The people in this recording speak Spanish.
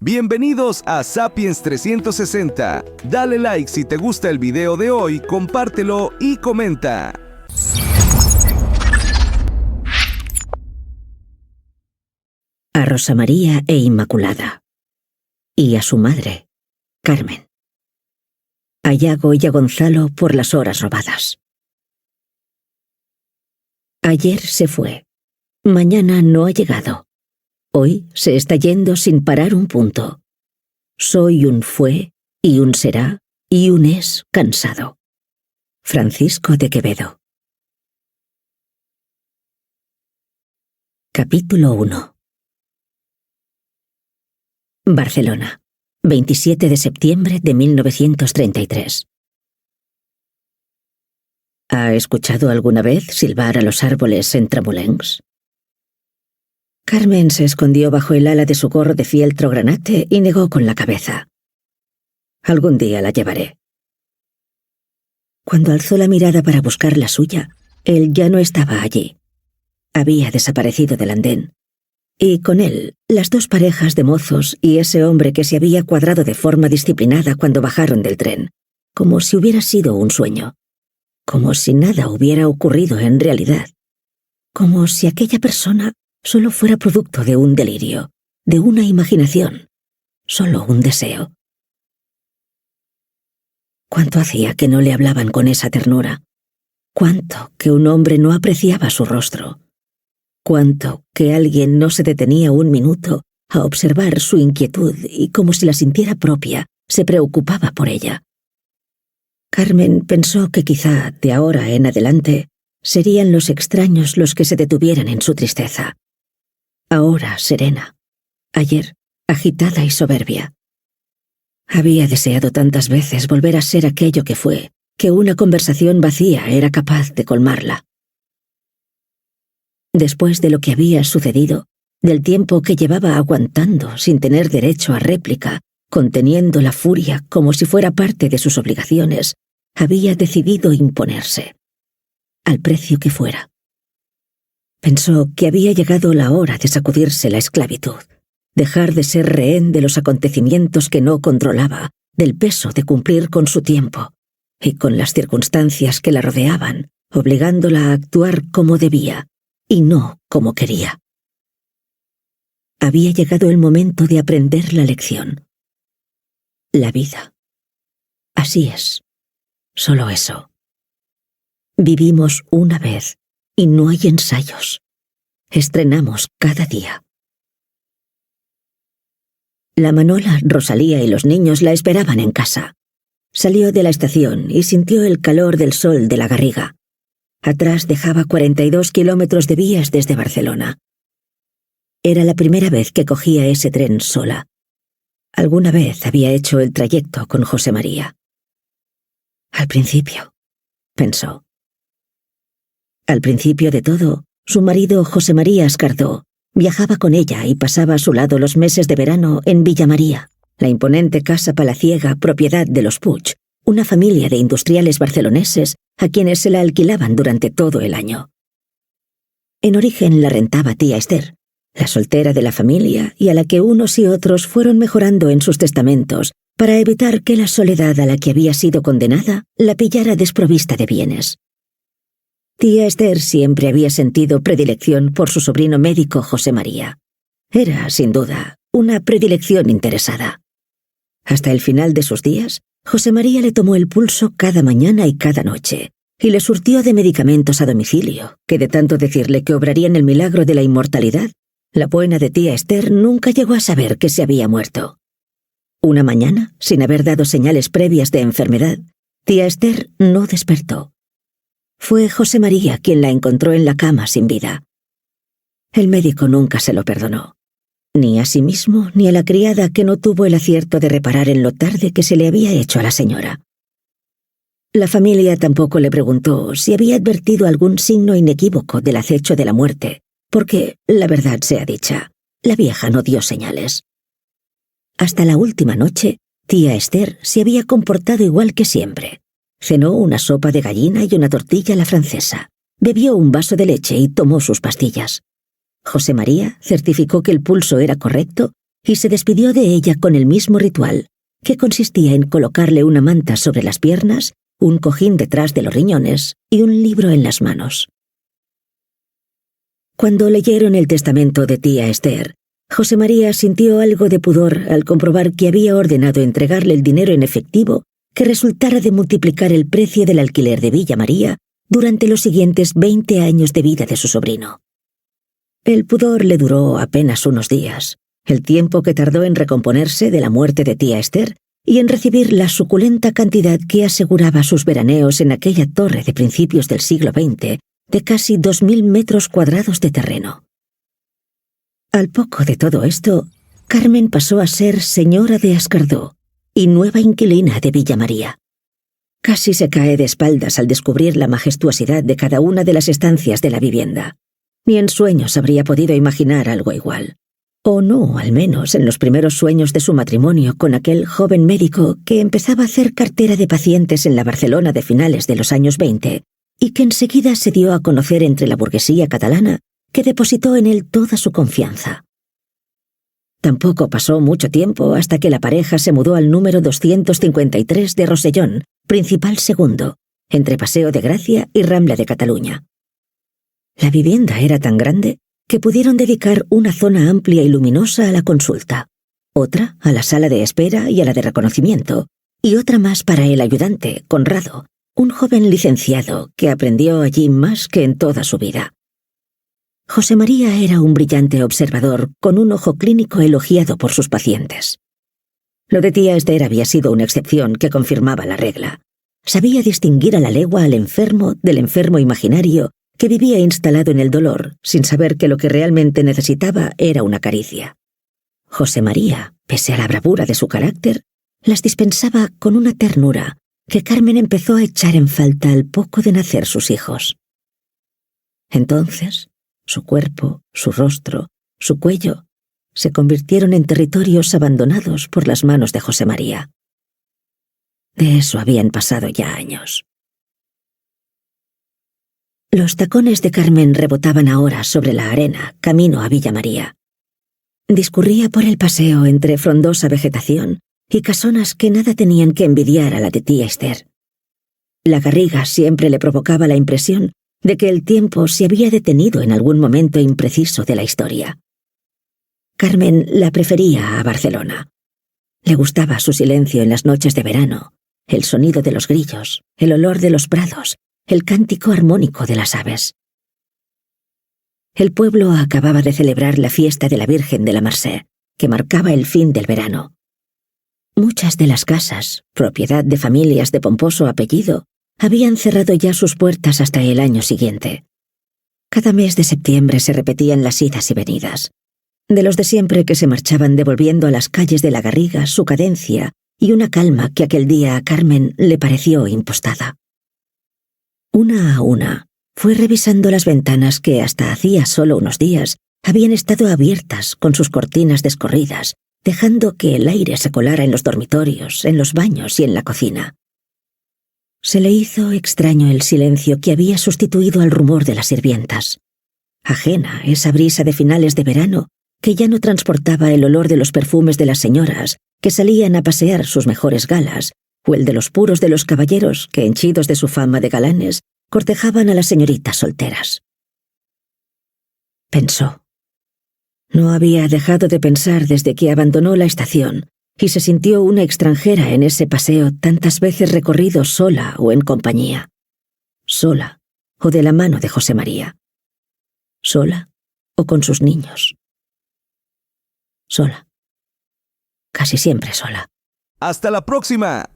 Bienvenidos a Sapiens 360. Dale like si te gusta el video de hoy, compártelo y comenta. A Rosa María e Inmaculada. Y a su madre, Carmen. A Yago y a Gonzalo por las horas robadas. Ayer se fue. Mañana no ha llegado. Hoy se está yendo sin parar un punto. Soy un fue y un será y un es cansado. Francisco de Quevedo. Capítulo 1. Barcelona, 27 de septiembre de 1933. ¿Ha escuchado alguna vez silbar a los árboles en Tramulens? Carmen se escondió bajo el ala de su gorro de fieltro granate y negó con la cabeza. Algún día la llevaré. Cuando alzó la mirada para buscar la suya, él ya no estaba allí. Había desaparecido del andén. Y con él, las dos parejas de mozos y ese hombre que se había cuadrado de forma disciplinada cuando bajaron del tren, como si hubiera sido un sueño, como si nada hubiera ocurrido en realidad, como si aquella persona solo fuera producto de un delirio, de una imaginación, solo un deseo. ¿Cuánto hacía que no le hablaban con esa ternura? ¿Cuánto que un hombre no apreciaba su rostro? ¿Cuánto que alguien no se detenía un minuto a observar su inquietud y como si la sintiera propia, se preocupaba por ella? Carmen pensó que quizá de ahora en adelante serían los extraños los que se detuvieran en su tristeza. Ahora serena, ayer agitada y soberbia. Había deseado tantas veces volver a ser aquello que fue, que una conversación vacía era capaz de colmarla. Después de lo que había sucedido, del tiempo que llevaba aguantando sin tener derecho a réplica, conteniendo la furia como si fuera parte de sus obligaciones, había decidido imponerse, al precio que fuera. Pensó que había llegado la hora de sacudirse la esclavitud, dejar de ser rehén de los acontecimientos que no controlaba, del peso de cumplir con su tiempo y con las circunstancias que la rodeaban, obligándola a actuar como debía y no como quería. Había llegado el momento de aprender la lección. La vida. Así es. Solo eso. Vivimos una vez y no hay ensayos. Estrenamos cada día. La Manola, Rosalía y los niños la esperaban en casa. Salió de la estación y sintió el calor del sol de la Garriga. Atrás dejaba 42 kilómetros de vías desde Barcelona. Era la primera vez que cogía ese tren sola. Alguna vez había hecho el trayecto con José María. Al principio, pensó. Al principio de todo, su marido José María Escardó viajaba con ella y pasaba a su lado los meses de verano en Villa María, la imponente casa palaciega propiedad de los Puig, una familia de industriales barceloneses a quienes se la alquilaban durante todo el año. En origen la rentaba tía Esther, la soltera de la familia y a la que unos y otros fueron mejorando en sus testamentos para evitar que la soledad a la que había sido condenada la pillara desprovista de bienes. Tía Esther siempre había sentido predilección por su sobrino médico José María. Era, sin duda, una predilección interesada. Hasta el final de sus días, José María le tomó el pulso cada mañana y cada noche, y le surtió de medicamentos a domicilio, que de tanto decirle que obrarían el milagro de la inmortalidad, la buena de tía Esther nunca llegó a saber que se había muerto. Una mañana, sin haber dado señales previas de enfermedad, tía Esther no despertó. Fue José María quien la encontró en la cama sin vida. El médico nunca se lo perdonó, ni a sí mismo ni a la criada que no tuvo el acierto de reparar en lo tarde que se le había hecho a la señora. La familia tampoco le preguntó si había advertido algún signo inequívoco del acecho de la muerte, porque, la verdad sea dicha, la vieja no dio señales. Hasta la última noche, tía Esther se había comportado igual que siempre. Cenó una sopa de gallina y una tortilla a la francesa. Bebió un vaso de leche y tomó sus pastillas. José María certificó que el pulso era correcto y se despidió de ella con el mismo ritual, que consistía en colocarle una manta sobre las piernas, un cojín detrás de los riñones y un libro en las manos. Cuando leyeron el testamento de tía Esther, José María sintió algo de pudor al comprobar que había ordenado entregarle el dinero en efectivo que resultara de multiplicar el precio del alquiler de Villa María durante los siguientes 20 años de vida de su sobrino. El pudor le duró apenas unos días, el tiempo que tardó en recomponerse de la muerte de tía Esther y en recibir la suculenta cantidad que aseguraba sus veraneos en aquella torre de principios del siglo XX de casi 2.000 metros cuadrados de terreno. Al poco de todo esto, Carmen pasó a ser señora de Ascardó y nueva inquilina de Villa María. Casi se cae de espaldas al descubrir la majestuosidad de cada una de las estancias de la vivienda. Ni en sueños habría podido imaginar algo igual. O no, al menos en los primeros sueños de su matrimonio con aquel joven médico que empezaba a hacer cartera de pacientes en la Barcelona de finales de los años 20 y que enseguida se dio a conocer entre la burguesía catalana que depositó en él toda su confianza. Tampoco pasó mucho tiempo hasta que la pareja se mudó al número 253 de Rosellón, Principal Segundo, entre Paseo de Gracia y Rambla de Cataluña. La vivienda era tan grande que pudieron dedicar una zona amplia y luminosa a la consulta, otra a la sala de espera y a la de reconocimiento, y otra más para el ayudante, Conrado, un joven licenciado que aprendió allí más que en toda su vida. José María era un brillante observador con un ojo clínico elogiado por sus pacientes. Lo de tía Esther había sido una excepción que confirmaba la regla. Sabía distinguir a la legua al enfermo del enfermo imaginario que vivía instalado en el dolor, sin saber que lo que realmente necesitaba era una caricia. José María, pese a la bravura de su carácter, las dispensaba con una ternura que Carmen empezó a echar en falta al poco de nacer sus hijos. Entonces, su cuerpo, su rostro, su cuello, se convirtieron en territorios abandonados por las manos de José María. De eso habían pasado ya años. Los tacones de Carmen rebotaban ahora sobre la arena, camino a Villa María. Discurría por el paseo entre frondosa vegetación y casonas que nada tenían que envidiar a la de tía Esther. La garriga siempre le provocaba la impresión de que el tiempo se había detenido en algún momento impreciso de la historia. Carmen la prefería a Barcelona. Le gustaba su silencio en las noches de verano, el sonido de los grillos, el olor de los prados, el cántico armónico de las aves. El pueblo acababa de celebrar la fiesta de la Virgen de la Mercè, que marcaba el fin del verano. Muchas de las casas, propiedad de familias de pomposo apellido, habían cerrado ya sus puertas hasta el año siguiente. Cada mes de septiembre se repetían las idas y venidas. De los de siempre que se marchaban devolviendo a las calles de la Garriga su cadencia y una calma que aquel día a Carmen le pareció impostada. Una a una, fue revisando las ventanas que hasta hacía solo unos días habían estado abiertas con sus cortinas descorridas, dejando que el aire se colara en los dormitorios, en los baños y en la cocina. Se le hizo extraño el silencio que había sustituido al rumor de las sirvientas. Ajena esa brisa de finales de verano que ya no transportaba el olor de los perfumes de las señoras que salían a pasear sus mejores galas, o el de los puros de los caballeros que, henchidos de su fama de galanes, cortejaban a las señoritas solteras. Pensó. No había dejado de pensar desde que abandonó la estación y se sintió una extranjera en ese paseo tantas veces recorrido sola o en compañía. Sola o de la mano de José María. Sola o con sus niños. Sola. Casi siempre sola. ¡Hasta la próxima!